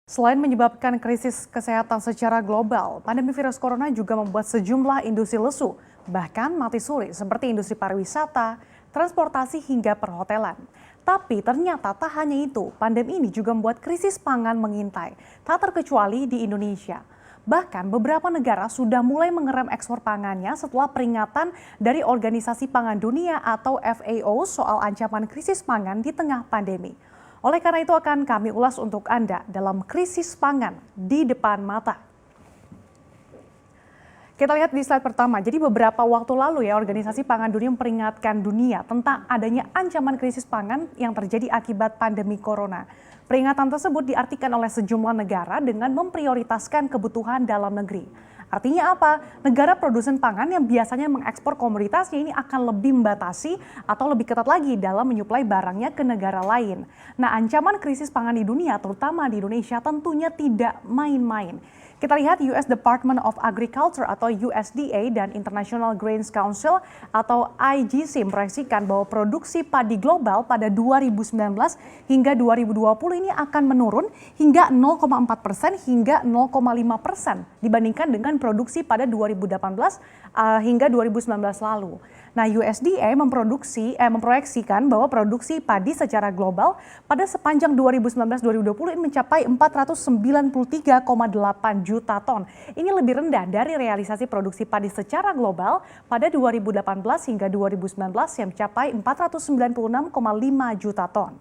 Selain menyebabkan krisis kesehatan secara global, pandemi virus corona juga membuat sejumlah industri lesu, bahkan mati suri seperti industri pariwisata, transportasi hingga perhotelan. Tapi ternyata tak hanya itu, pandemi ini juga membuat krisis pangan mengintai, tak terkecuali di Indonesia. Bahkan beberapa negara sudah mulai mengerem ekspor pangannya setelah peringatan dari Organisasi Pangan Dunia atau FAO soal ancaman krisis pangan di tengah pandemi. Oleh karena itu akan kami ulas untuk Anda dalam krisis pangan di depan mata. Kita lihat di slide pertama, jadi beberapa waktu lalu ya Organisasi Pangan Dunia memperingatkan dunia tentang adanya ancaman krisis pangan yang terjadi akibat pandemi corona. Peringatan tersebut diartikan oleh sejumlah negara dengan memprioritaskan kebutuhan dalam negeri. Artinya apa? Negara produsen pangan yang biasanya mengekspor komoditasnya ini akan lebih membatasi atau lebih ketat lagi dalam menyuplai barangnya ke negara lain. Nah, ancaman krisis pangan di dunia, terutama di Indonesia, tentunya tidak main-main. Kita lihat US Department of Agriculture atau USDA dan International Grains Council atau IGC memproyeksikan bahwa produksi padi global pada 2019 hingga 2020 ini akan menurun hingga 0,4% hingga 0,5% dibandingkan dengan produksi pada 2018 hingga 2019 lalu. Nah, USDA memproyeksikan bahwa produksi padi secara global pada sepanjang 2019-2020 ini mencapai 493,8 juta ton. Ini lebih rendah dari realisasi produksi padi secara global pada 2018 hingga 2019 yang mencapai 496,5 juta ton.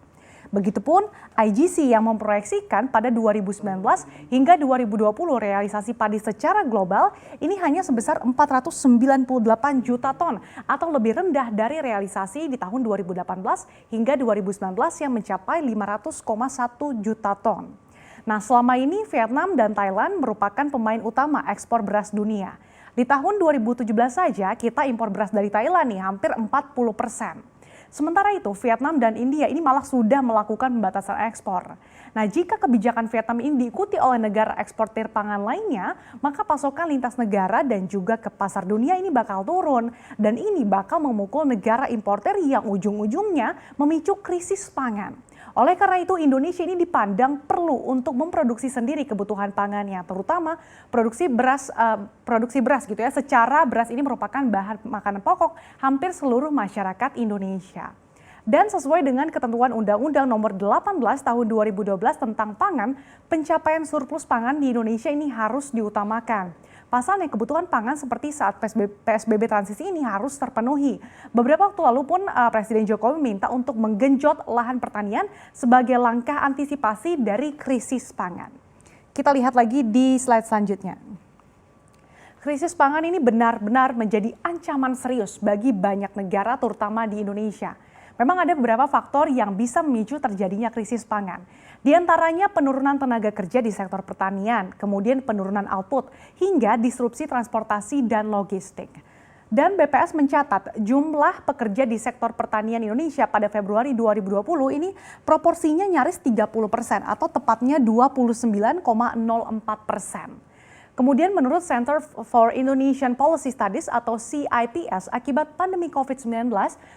Begitupun IGC yang memproyeksikan pada 2019 hingga 2020 realisasi padi secara global ini hanya sebesar 498 juta ton atau lebih rendah dari realisasi di tahun 2018 hingga 2019 yang mencapai 500,1 juta ton. Nah, selama ini Vietnam dan Thailand merupakan pemain utama ekspor beras dunia. Di tahun 2017 saja kita impor beras dari Thailand nih hampir 40%. Sementara itu, Vietnam dan India ini malah sudah melakukan pembatasan ekspor. Nah, jika kebijakan Vietnam ini diikuti oleh negara eksportir pangan lainnya, maka pasokan lintas negara dan juga ke pasar dunia ini bakal turun. Dan ini bakal memukul negara importer yang ujung-ujungnya memicu krisis pangan. Oleh karena itu, Indonesia ini dipandang perlu untuk memproduksi sendiri kebutuhan pangannya, terutama produksi beras gitu ya. Secara beras ini merupakan bahan makanan pokok hampir seluruh masyarakat Indonesia. Dan sesuai dengan ketentuan Undang-Undang Nomor 18 Tahun 2012 tentang pangan, pencapaian surplus pangan di Indonesia ini harus diutamakan. Pasalnya kebutuhan pangan seperti saat PSBB transisi ini harus terpenuhi. Beberapa waktu lalu pun Presiden Jokowi minta untuk menggenjot lahan pertanian sebagai langkah antisipasi dari krisis pangan. Kita lihat lagi di slide selanjutnya. Krisis pangan ini benar-benar menjadi ancaman serius bagi banyak negara terutama di Indonesia. Memang ada beberapa faktor yang bisa memicu terjadinya krisis pangan. Di antaranya penurunan tenaga kerja di sektor pertanian, kemudian penurunan output, hingga disrupsi transportasi dan logistik. Dan BPS mencatat jumlah pekerja di sektor pertanian Indonesia pada Februari 2020 ini proporsinya nyaris 30% atau tepatnya 29,04%. Kemudian menurut Center for Indonesian Policy Studies atau CIPS, akibat pandemi COVID-19,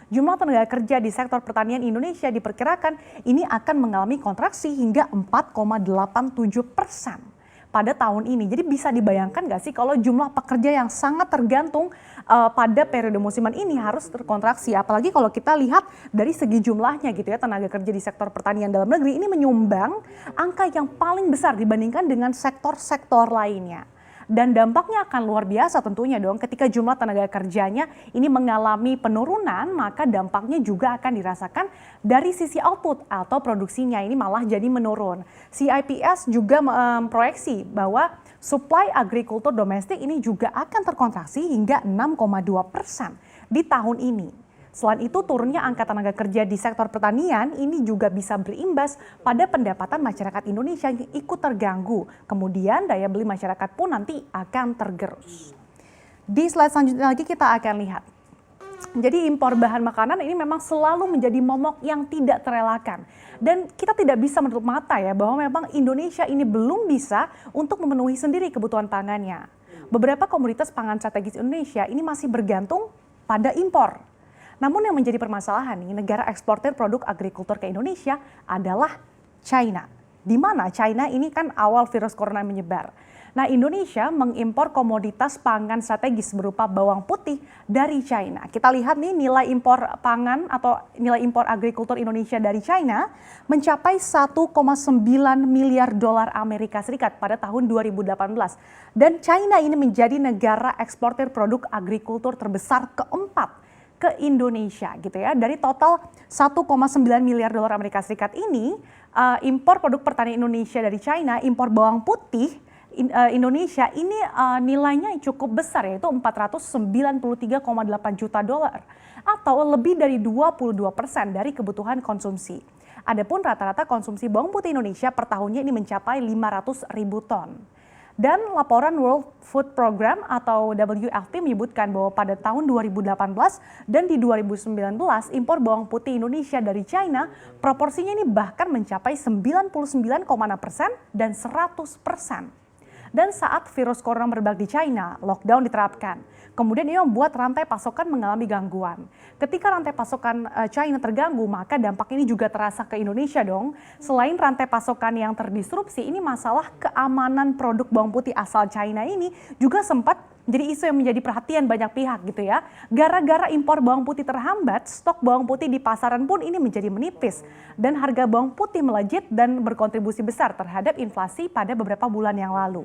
jumlah tenaga kerja di sektor pertanian Indonesia diperkirakan ini akan mengalami kontraksi hingga 4,87% pada tahun ini. Jadi bisa dibayangkan nggak sih kalau jumlah pekerja yang sangat tergantung pada periode musiman ini harus terkontraksi. Apalagi kalau kita lihat dari segi jumlahnya gitu ya, tenaga kerja di sektor pertanian dalam negeri ini menyumbang angka yang paling besar dibandingkan dengan sektor-sektor lainnya. Dan dampaknya akan luar biasa tentunya dong ketika jumlah tenaga kerjanya ini mengalami penurunan, maka dampaknya juga akan dirasakan dari sisi output atau produksinya ini malah jadi menurun. CIPS juga memproyeksi bahwa supply agrikultur domestik ini juga akan terkontraksi hingga 6,2% di tahun ini. Selain itu, turunnya angka tenaga kerja di sektor pertanian ini juga bisa berimbas pada pendapatan masyarakat Indonesia yang ikut terganggu. Kemudian daya beli masyarakat pun nanti akan tergerus. Di slide selanjutnya lagi kita akan lihat. Jadi impor bahan makanan ini memang selalu menjadi momok yang tidak terelakkan. Dan kita tidak bisa menutup mata ya bahwa memang Indonesia ini belum bisa untuk memenuhi sendiri kebutuhan pangannya. Beberapa komoditas pangan strategis Indonesia ini masih bergantung pada impor. Namun yang menjadi permasalahan nih, negara eksportir produk agrikultur ke Indonesia adalah China. di mana China ini kan awal virus corona menyebar. Nah, Indonesia mengimpor komoditas pangan strategis berupa bawang putih dari China. Kita lihat nih nilai impor pangan atau nilai impor agrikultur Indonesia dari China mencapai 1,9 miliar dolar Amerika Serikat pada tahun 2018. Dan China ini menjadi negara eksportir produk agrikultur terbesar keempat ke Indonesia gitu ya. Dari total 1,9 miliar dolar Amerika Serikat ini, impor produk pertanian Indonesia dari China, impor bawang putih Indonesia ini nilainya cukup besar, yaitu 493,8 juta dolar atau lebih dari 22% dari kebutuhan konsumsi. Adapun rata-rata konsumsi bawang putih Indonesia per tahunnya ini mencapai 500 ribu ton. Dan laporan World Food Program atau WFP menyebutkan bahwa pada tahun 2018 dan di 2019 impor bawang putih Indonesia dari China proporsinya ini bahkan mencapai 99,6% dan 100%. Dan saat virus corona merebak di China, lockdown diterapkan. Kemudian ini membuat rantai pasokan mengalami gangguan. Ketika rantai pasokan China terganggu, maka dampak ini juga terasa ke Indonesia dong. Selain rantai pasokan yang terdisrupsi, ini masalah keamanan produk bawang putih asal China ini juga sempat jadi isu yang menjadi perhatian banyak pihak gitu ya. Gara-gara impor bawang putih terhambat, stok bawang putih di pasaran pun ini menjadi menipis. Dan harga bawang putih melejit dan berkontribusi besar terhadap inflasi pada beberapa bulan yang lalu.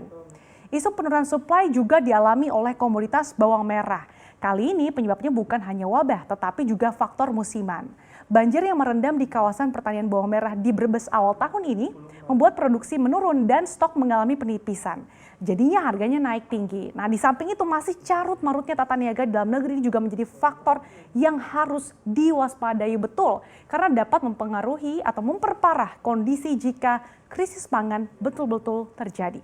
Isu penurunan suplai juga dialami oleh komoditas bawang merah. Kali ini penyebabnya bukan hanya wabah, tetapi juga faktor musiman. Banjir yang merendam di kawasan pertanian bawang merah di Brebes awal tahun ini membuat produksi menurun dan stok mengalami penipisan. Jadinya harganya naik tinggi. Nah, di samping itu masih carut-marutnya tata niaga dalam negeri juga menjadi faktor yang harus diwaspadai betul karena dapat mempengaruhi atau memperparah kondisi jika krisis pangan betul-betul terjadi.